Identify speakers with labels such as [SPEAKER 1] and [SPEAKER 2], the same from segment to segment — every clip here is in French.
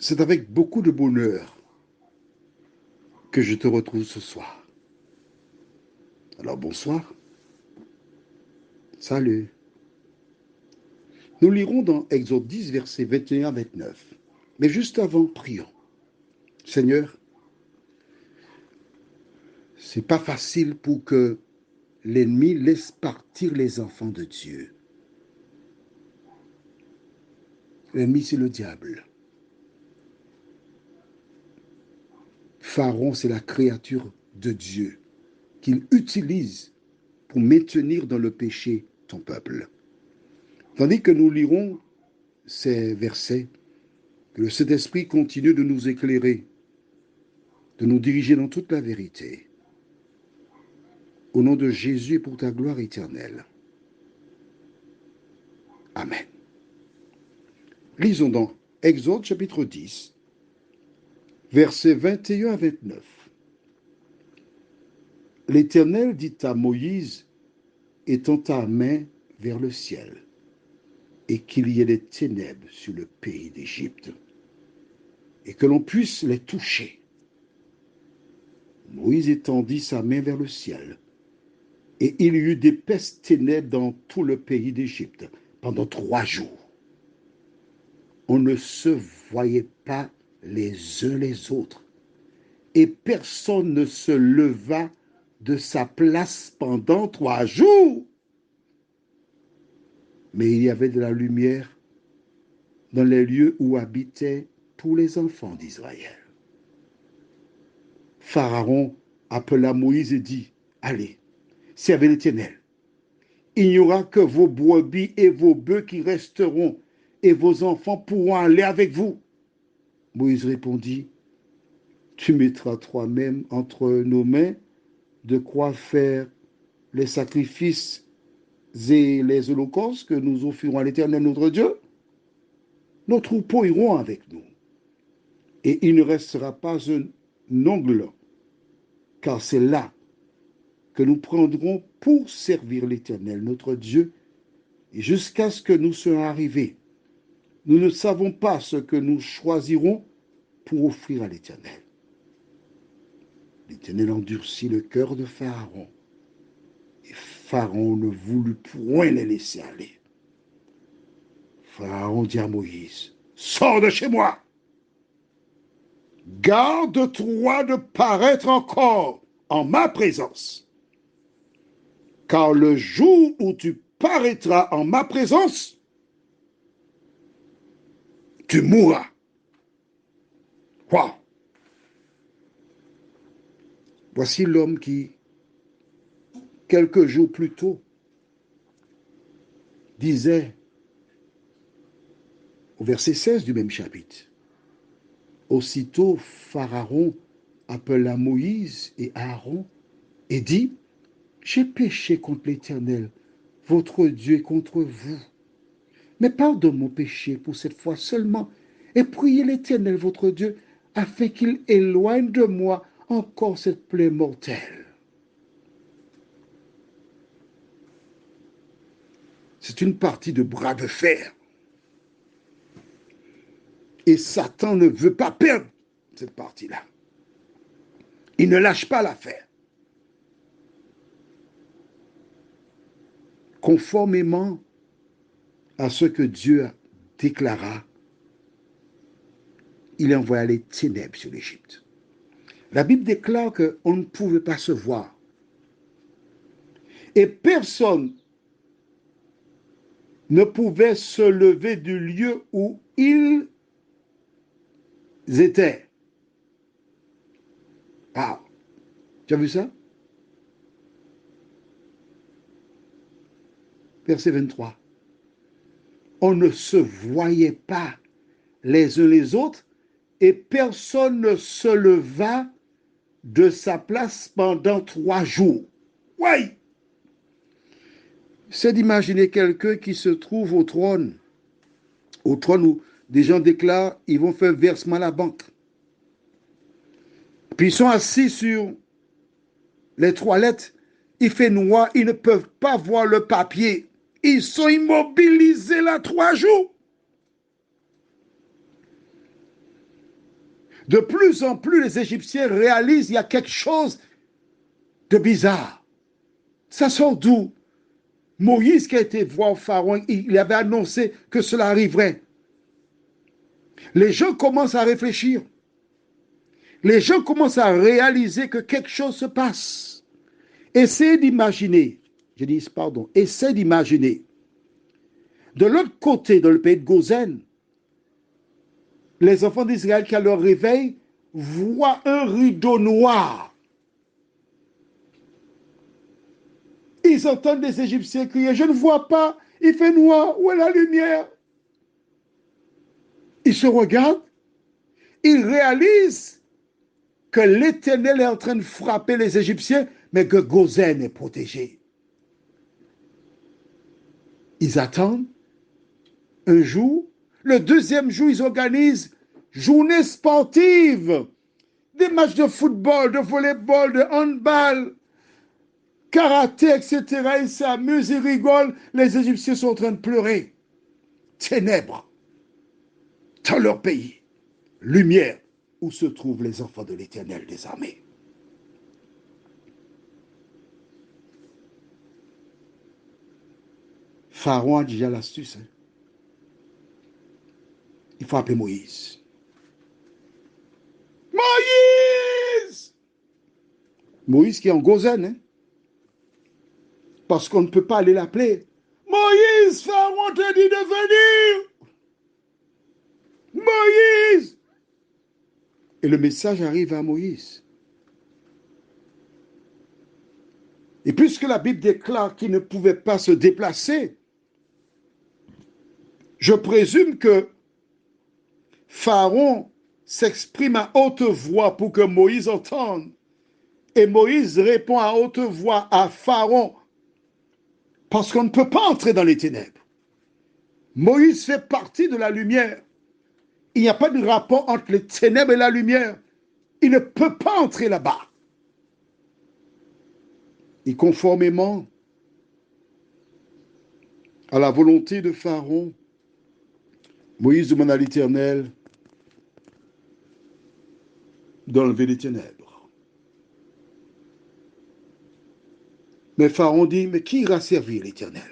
[SPEAKER 1] C'est avec beaucoup de bonheur que je te retrouve ce soir. Alors bonsoir, salut. Nous lirons dans Exode 10, versets 21 à 29. Mais juste avant, prions. Seigneur, c'est pas facile pour que l'ennemi laisse partir les enfants de Dieu. L'ennemi, c'est le diable. Pharaon, c'est la créature de Dieu qu'il utilise pour maintenir dans le péché ton peuple. Tandis que nous lirons ces versets, que le Saint-Esprit continue de nous éclairer, de nous diriger dans toute la vérité. Au nom de Jésus et pour ta gloire éternelle. Amen. Lisons dans Exode chapitre 10, versets 21 à 29. L'Éternel dit à Moïse, étends ta main vers le ciel, et qu'il y ait des ténèbres sur le pays d'Égypte, et que l'on puisse les toucher. Moïse étendit sa main vers le ciel, et il y eut d'épaisses ténèbres dans tout le pays d'Égypte pendant 3 jours. On ne se voyait pas les uns les autres, et personne ne se leva de sa place pendant 3 jours. Mais il y avait de la lumière dans les lieux où habitaient tous les enfants d'Israël. Pharaon appela Moïse et dit, allez, servez l'Éternel. Il n'y aura que vos brebis et vos bœufs qui resteront, et vos enfants pourront aller avec vous. Moïse répondit, tu mettras toi-même entre nos mains de quoi faire les sacrifices et les holocaustes que nous offrirons à l'Éternel notre Dieu. Nos troupeaux iront avec nous, et il ne restera pas un ongle, car c'est là que nous prendrons pour servir l'Éternel notre Dieu, et jusqu'à ce que nous soyons arrivés. Nous ne savons pas ce que nous choisirons pour offrir à l'Éternel. L'Éternel endurcit le cœur de Pharaon, et Pharaon ne voulut point les laisser aller. Pharaon dit à Moïse, sors de chez moi, garde-toi de paraître encore en ma présence, car le jour où tu paraîtras en ma présence, tu mourras. Wow. Voici l'homme qui, quelques jours plus tôt, disait au verset 16 du même chapitre, aussitôt Pharaon appela Moïse et Aaron et dit, j'ai péché contre l'Éternel, votre Dieu, et contre vous. Mais pardonne mon péché pour cette fois seulement, et priez l'Éternel, votre Dieu, afin qu'il éloigne de moi encore cette plaie mortelle. C'est une partie de bras de fer. Et Satan ne veut pas perdre cette partie-là. Il ne lâche pas l'affaire. Conformément à ce que Dieu déclara, il envoya les ténèbres sur l'Égypte. La Bible déclare qu'on ne pouvait pas se voir. Et personne ne pouvait se lever du lieu où ils étaient. Ah, tu as vu ça? Verset 23. On ne se voyait pas les uns les autres et personne ne se leva de sa place pendant 3 jours. Oui! C'est d'imaginer quelqu'un qui se trouve au trône où des gens déclarent ils vont faire versement à la banque. Puis ils sont assis sur les toilettes, il fait noir, ils ne peuvent pas voir le papier. Ils sont immobilisés là 3 jours. De plus en plus, les Égyptiens réalisent qu'il y a quelque chose de bizarre. Ça sort d'où? Moïse qui a été voir Pharaon, il avait annoncé que cela arriverait. Les gens commencent à réfléchir. Les gens commencent à réaliser que quelque chose se passe. Essayez d'imaginer, essayez d'imaginer. De l'autre côté, dans le pays de Gozen, les enfants d'Israël qui à leur réveil voient un rideau noir. Ils entendent des Égyptiens crier, je ne vois pas, il fait noir, où est la lumière? Ils se regardent, ils réalisent que l'Éternel est en train de frapper les Égyptiens, mais que Gozen est protégé. Ils attendent un jour. Le deuxième jour, ils organisent journée sportive, des matchs de football, de volleyball, de handball, karaté, etc. Ils s'amusent, ils rigolent. Les Égyptiens sont en train de pleurer. Ténèbres dans leur pays. Lumière où se trouvent les enfants de l'Éternel des armées. Pharaon a déjà l'astuce. Il faut appeler Moïse. Moïse! Moïse qui est en Gozen, parce qu'on ne peut pas aller l'appeler. Moïse, Pharaon t'a dit de venir! Moïse! Et le message arrive à Moïse. Et puisque la Bible déclare qu'il ne pouvait pas se déplacer, je présume que Pharaon s'exprime à haute voix pour que Moïse entende. Et Moïse répond à haute voix à Pharaon parce qu'on ne peut pas entrer dans les ténèbres. Moïse fait partie de la lumière. Il n'y a pas de rapport entre les ténèbres et la lumière. Il ne peut pas entrer là-bas. Et conformément à la volonté de Pharaon, Moïse demande à l'Éternel d'enlever les ténèbres. Mais Pharaon dit, mais qui ira servir l'Éternel?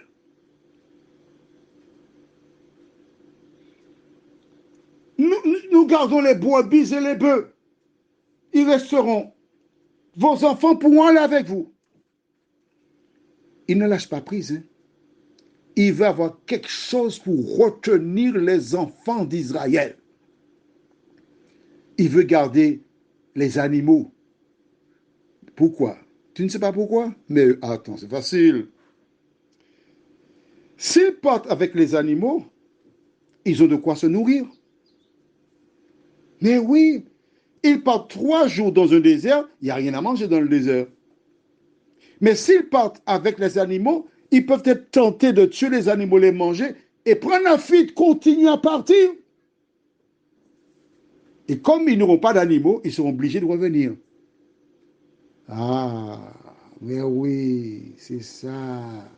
[SPEAKER 1] Nous gardons les brebis et les bœufs. Ils resteront. Vos enfants pourront aller avec vous. Il ne lâche pas prise. Il veut avoir quelque chose pour retenir les enfants d'Israël. Il veut garder les animaux. Pourquoi? Tu ne sais pas pourquoi? Mais attends, c'est facile. S'ils partent avec les animaux, ils ont de quoi se nourrir. Mais oui, ils partent 3 jours dans un désert, il n'y a rien à manger dans le désert. Mais s'ils partent avec les animaux, ils peuvent être tentés de tuer les animaux, les manger et prendre la fuite, continuer à partir. Et comme ils n'auront pas d'animaux, ils seront obligés de revenir. Ah, mais oui, c'est ça,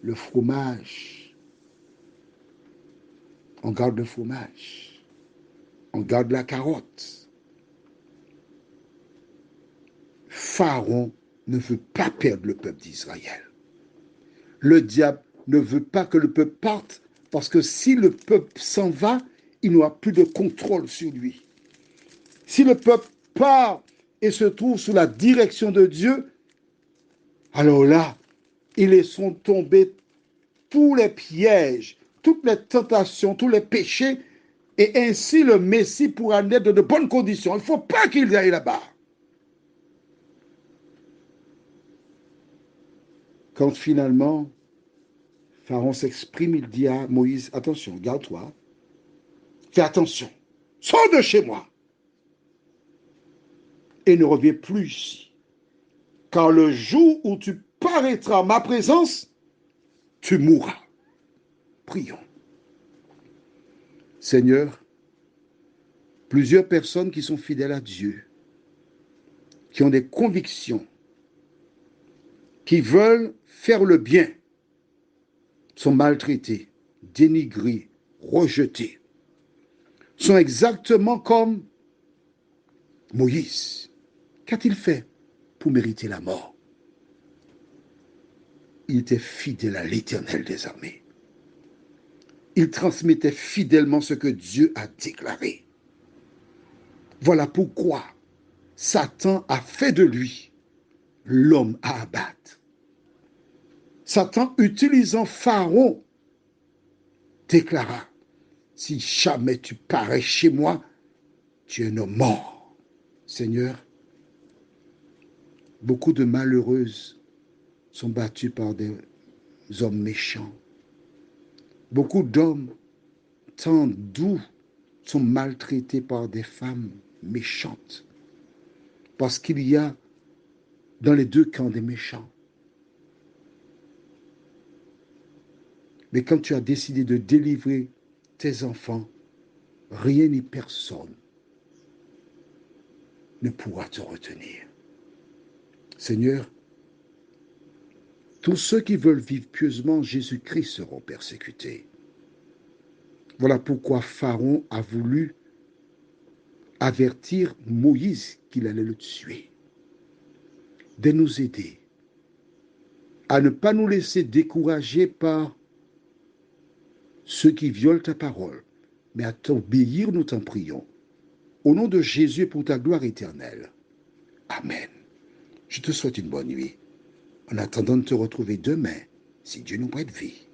[SPEAKER 1] le fromage. On garde le fromage. On garde la carotte. Pharaon ne veut pas perdre le peuple d'Israël. Le diable ne veut pas que le peuple parte parce que si le peuple s'en va, il n'aura plus de contrôle sur lui. Si le peuple part et se trouve sous la direction de Dieu, alors là, ils laisseront tomber tous les pièges, toutes les tentations, tous les péchés, et ainsi le Messie pourra naître de bonnes conditions. Il ne faut pas qu'ils aillent là-bas. Quand finalement Pharaon s'exprime, il dit à Moïse, attention, garde-toi, fais attention, sors de chez moi et ne reviens plus ici. Car le jour où tu paraîtras à ma présence, tu mourras. Prions. Seigneur, plusieurs personnes qui sont fidèles à Dieu, qui ont des convictions, qui veulent faire le bien, sont maltraités, dénigrés, rejetés, sont exactement comme Moïse, qu'a-t-il fait pour mériter la mort? Il était fidèle à l'Éternel des armées. Il transmettait fidèlement ce que Dieu a déclaré. Voilà pourquoi Satan a fait de lui l'homme à abattre. Satan, utilisant Pharaon, déclara, si jamais tu parais chez moi, tu es un homme mort. Seigneur, beaucoup de malheureuses sont battues par des hommes méchants. Beaucoup d'hommes tant doux sont maltraités par des femmes méchantes. Parce qu'il y a dans les deux camps des méchants. Mais quand tu as décidé de délivrer tes enfants, rien ni personne ne pourra te retenir. Seigneur, tous ceux qui veulent vivre pieusement en Jésus-Christ seront persécutés. Voilà pourquoi Pharaon a voulu avertir Moïse qu'il allait le tuer. De nous aider à ne pas nous laisser décourager par ceux qui violent ta parole, mais à t'obéir, nous t'en prions. Au nom de Jésus, pour ta gloire éternelle. Amen. Je te souhaite une bonne nuit. En attendant de te retrouver demain, si Dieu nous prête vie.